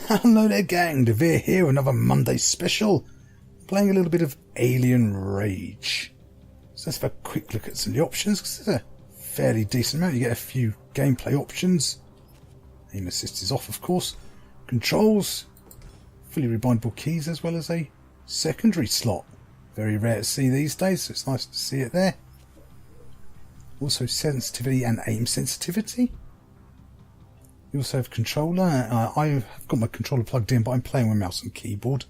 Hello there gang, Devere here, another Monday special. Playing a little bit of Alien Rage. So let's have a quick look at some of the options, because there's a fairly decent amount. You get a few gameplay options. Aim assist is off, of course. Controls, fully rebindable keys, as well as a secondary slot. Very rare to see these days, so it's nice to see it there. Also sensitivity and aim sensitivity. You also have controller. I've got my controller plugged in, but I'm playing with mouse and keyboard.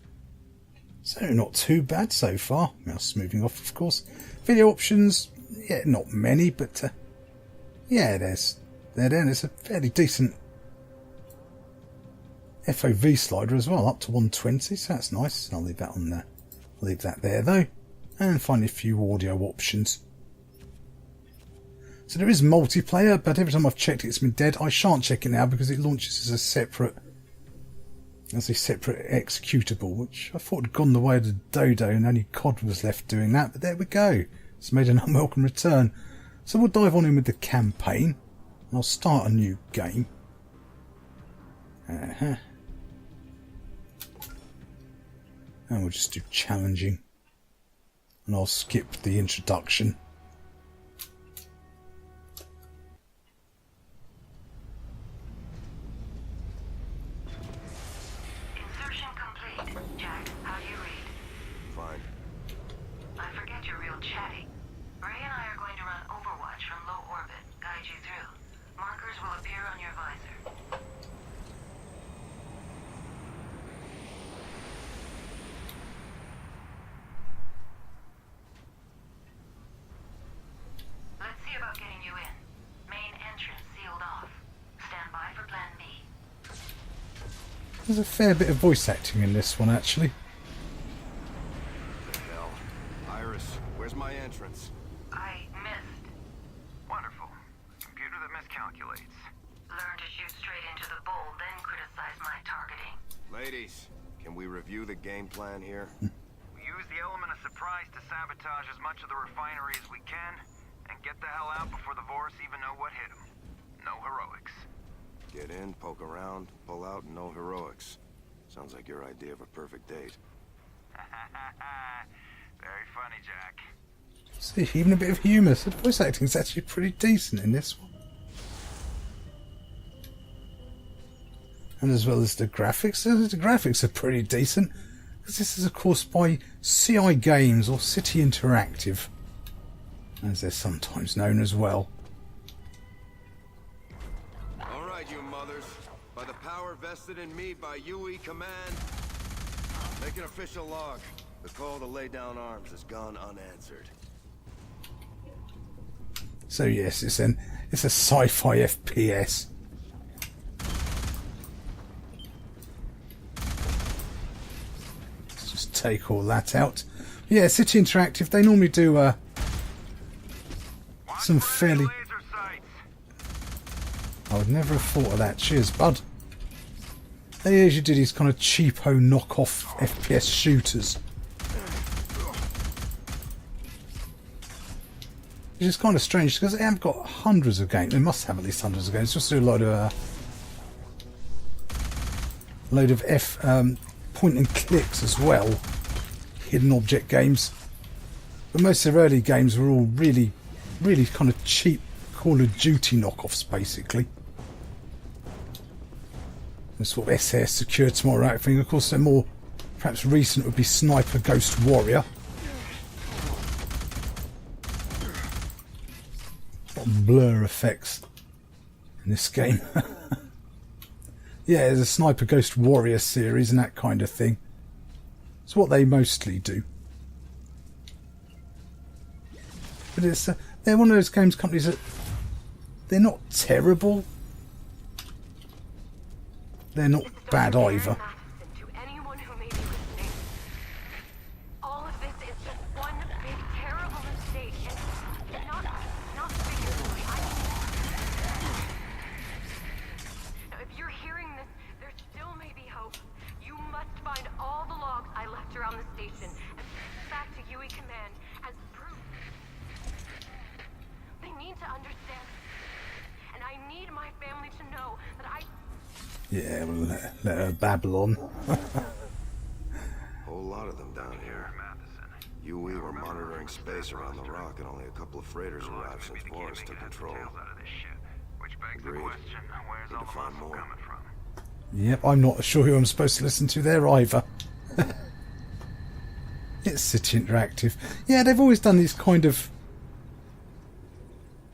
So not too bad so far. Mouse moving off, of course. Video options, yeah, not many, but yeah, there's a fairly decent FOV slider as well, up to 120, so that's nice. I'll leave that on there. I'll leave that there though, and finally a few audio options. So there is multiplayer, but every time I've checked it's been dead. I shan't check it now because it launches as a separate executable, which I thought had gone the way of the dodo and only COD was left doing that, but there we go. It's made an unwelcome return. So we'll dive on in with the campaign, and I'll start a new game. And we'll just do challenging, and I'll skip the introduction. There's a fair bit of voice acting in this one, actually. Hell, Iris, where's my entrance? I missed. Wonderful. Computer that miscalculates. Learn to shoot straight into the bull, then criticize my targeting. Ladies, can we review the game plan here? We use the element of surprise to sabotage as much of the refinery as we can, and get the hell out before the Vorus even know what hit them. No heroics. Get in, poke around, pull out, and no heroics. Sounds like your idea of a perfect date. Very funny, Jack. See, even a bit of humour. So the voice acting is actually pretty decent in this one. And as well as the graphics, the graphics are pretty decent. Because this is, of course, by CI Games, or City Interactive, as they're sometimes known as well. By the power vested in me by UE Command, make an official log. The call to lay down arms has gone unanswered. So yes, it's a sci-fi FPS. Let's just take all that out. Yeah, City Interactive, they normally do some fairly... I would never have thought of that. Cheers, bud. They usually do these kind of cheapo knockoff FPS shooters. Which is kind of strange because they have got hundreds of games. They must have at least hundreds of games. Just do a load of point and clicks as well. Hidden object games. But most of their early games were all really, really kind of cheap Call of Duty knockoffs, basically. The sort of SS, Secure Tomorrow thing. Of course, they're more perhaps recent would be Sniper Ghost Warrior. Got blur effects in this game. Yeah, there's a Sniper Ghost Warrior series and that kind of thing. It's what they mostly do. But it's they're one of those games companies that they're not terrible. They're not bad either. To anyone who may be listening, all of this is just one big terrible mistake, and not figuratively. Now, if you're hearing this, there still may be hope. You must find all the logs I left around the station and back to UE Command as proof. They need to understand, and I need my family to know that I Yeah, we'll let her babble on. Whole lot of them down here. You, we were monitoring space around the rock, and only a couple of freighters arrived since Boris took control. Agreed. Need to find more. Yep, I'm not sure who I'm supposed to listen to there either. It's City Interactive. Yeah, they've always done these kind of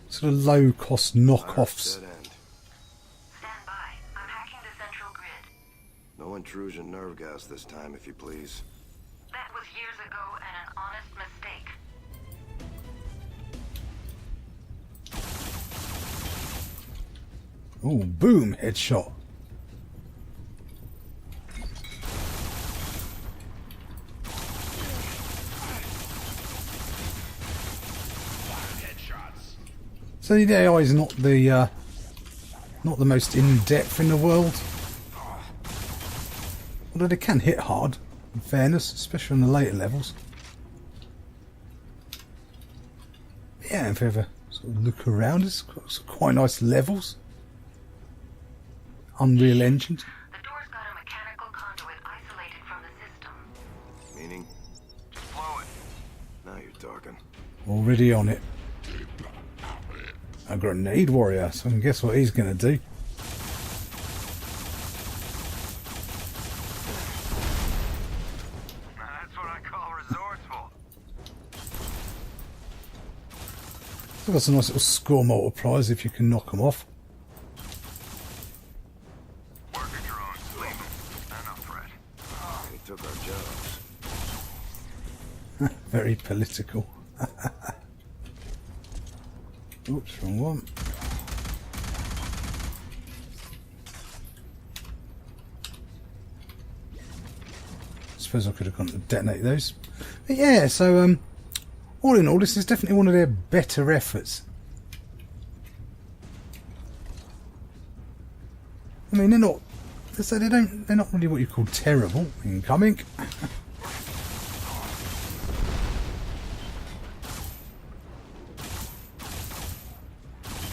sort of low-cost knockoffs. Dead end. Stand by. I'm hacking the central grid. No intrusion nerve gas this time, if you please. That was years ago and an honest mistake. Oh, boom, headshot. So the AI is not the most in-depth in the world. Although they can hit hard, in fairness, especially on the later levels. Yeah, if you ever sort of look around, it's got some quite nice levels. Unreal Engine. The door's got a mechanical conduit isolated from the system. Meaning? Just blow it. Now you're talking. Already on it. A grenade warrior, so I can guess what he's going to do. That's what I call resourceful. They've got some nice little score multipliers if you can knock them off. Worker drones, leave them. And no threat. They took our jobs. Very political. Oops, wrong one. Suppose I could have gone to detonate those. But yeah, so all in all, this is definitely one of their better efforts. I mean, they're not really what you call terrible incoming.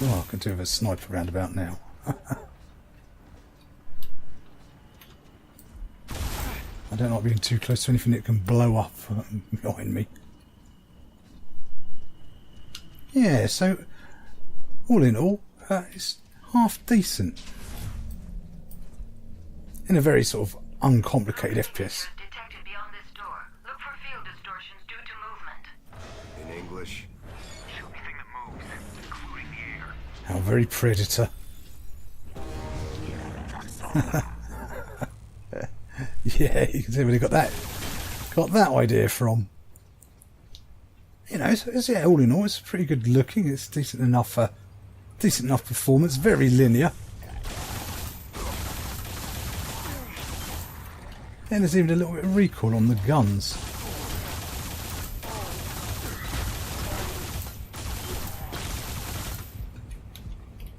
Oh, I can do with a sniper roundabout now. I don't like being too close to anything that can blow up behind me. Yeah, so all in all, it's half decent. In a very sort of uncomplicated FPS. Detected beyond this door. Look for field distortions due to movement. In English? Shoot anything that moves, including the air. How very Predator. Yeah, you can see where they got that idea from. You know, it's yeah, all in all, it's pretty good looking. It's decent enough performance. Very linear. And there's even a little bit of recoil on the guns.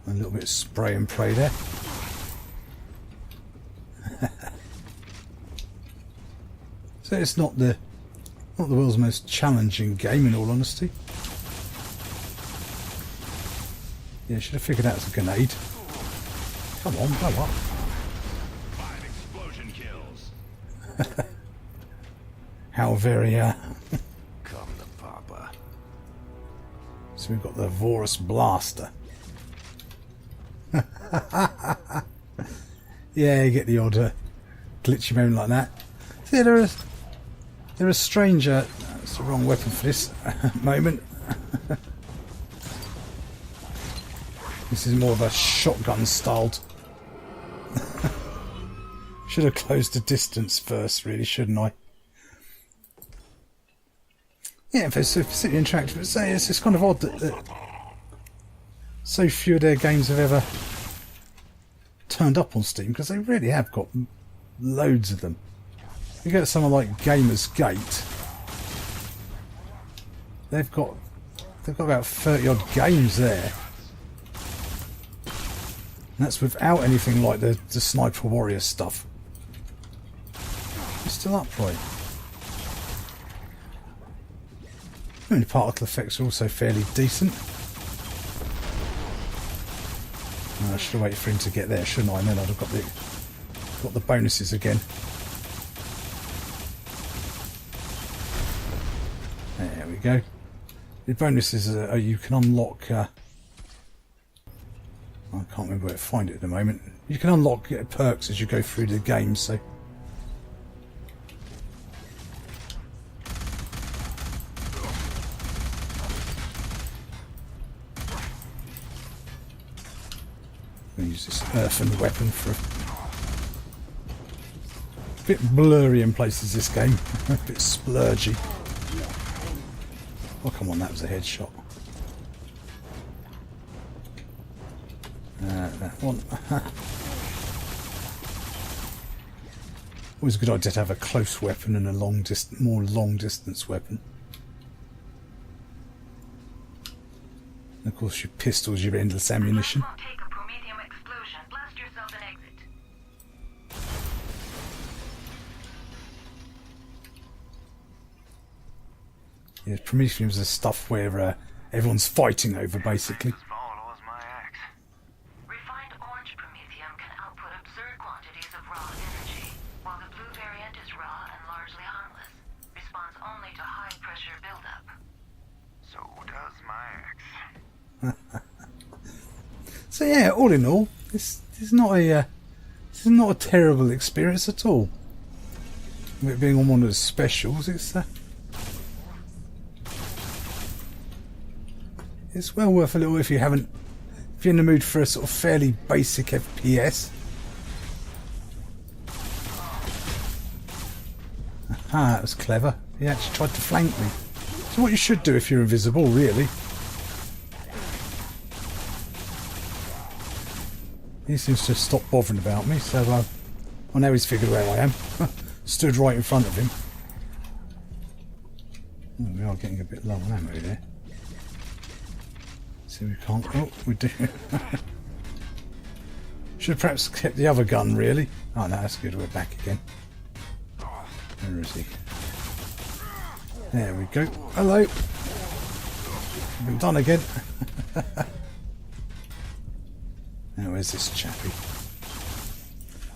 A little bit of spray and pray there. So it's not the world's most challenging game, in all honesty. Yeah, should have figured out it's a grenade. Come on, blow up. 5 explosion kills. How very Come to Papa. So we've got the Vorus Blaster. Yeah, you get the odd glitchy moment like that. See, they're a stranger. That's the wrong weapon for this moment. This is more of a shotgun styled. Should have closed the distance first, really, shouldn't I? Yeah, for City Interactive, it's just kind of odd that so few of their games have ever turned up on Steam, because they really have got loads of them. You get someone like Gamer's Gate, they've got about 30 odd games there, and that's without anything like the Sniper Warrior stuff. It's still upright. I mean, the particle effects are also fairly decent. I should have waited for him to get there, shouldn't I? And then I'd have got the bonuses again. There we go. The bonuses are you can unlock... I can't remember where to find it at the moment. You can unlock perks as you go through the game, so... I'm going to use this earthen weapon for a bit blurry in places, this game. A bit splurgy. Oh, come on, that was a headshot. That one. Always a good idea to have a close weapon and a more long-distance weapon. And of course, your pistols, your endless ammunition. Yeah, Prometheum is the stuff where everyone's fighting over, basically. Refined orange Prometheum can output absurd quantities of raw energy, while the blue variant is raw and largely harmless. Responds only to high pressure buildup. So does my axe. So yeah, all in all, this is not a terrible experience at all. With it being on one of the specials, it's well worth a little if you're in the mood for a sort of fairly basic FPS. Aha, that was clever. He actually tried to flank me. So what you should do if you're invisible, really. He seems to have stopped bothering about me, so I know he's figured where I am. Stood right in front of him. Oh, we are getting a bit low on ammo there. See, we can't. Oh, we do. Should have perhaps kept the other gun, really. Oh, no, that's good. We're back again. Where is he? There we go. Hello. Been done again. Now, where's this chappie?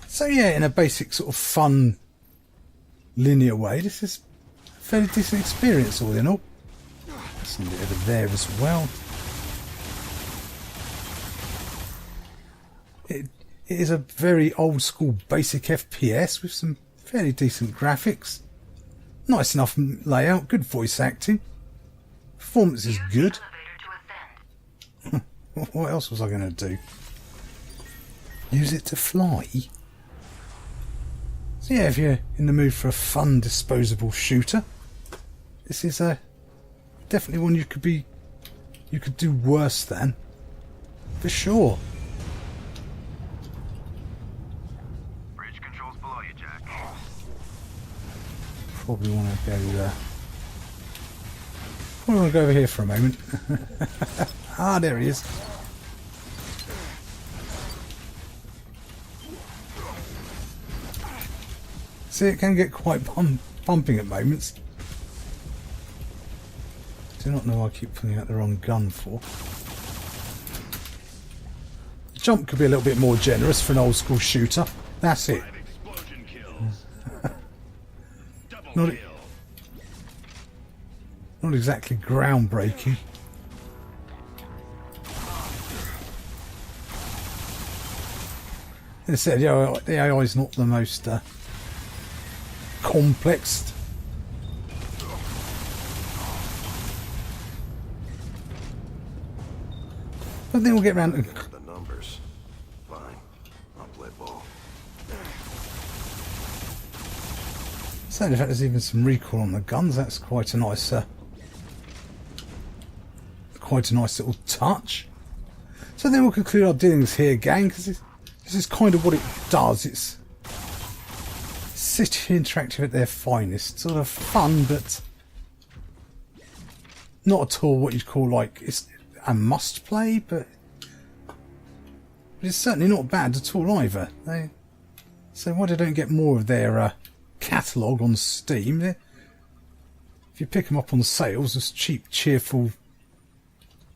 So, yeah, in a basic sort of fun, linear way, this is a fairly decent experience, all in all. Send it over there as well. It is a very old school basic FPS with some fairly decent graphics. Nice enough layout, good voice acting. Performance is good. What else was I going to do? Use it to fly? So yeah, if you're in the mood for a fun disposable shooter, this is definitely one you could do worse than, for sure. Probably want to go. Probably want to go over here for a moment. Ah, there he is. See, it can get quite pumping at moments. Do not know why I keep pulling out the wrong gun for. The jump could be a little bit more generous for an old school shooter. That's it. Not exactly groundbreaking. As I said, the AI is not the most complex. But then we'll get around to the numbers. Fine. I'll play ball. So in fact there's even some recoil on the guns. That's quite a nice little touch. So then we'll conclude our dealings here, gang, because this is kind of what it does. It's City Interactive at their finest. Sort of fun, but not at all what you'd call like it's a must play, but it's certainly not bad at all either. So why they don't get more of their catalogue on Steam? If you pick them up on sales as cheap, cheerful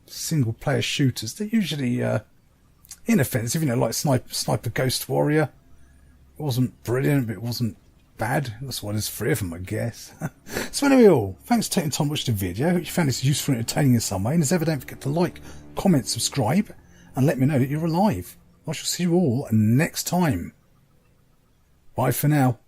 single-player shooters, they're usually inoffensive, you know, like Sniper Ghost Warrior. It wasn't brilliant, but it wasn't bad. That's why there's 3 of them, I guess. So anyway, all, thanks for taking time to watch the video. I hope you found this useful and entertaining in some way. And as ever, don't forget to like, comment, subscribe, and let me know that you're alive. I shall see you all next time. Bye for now.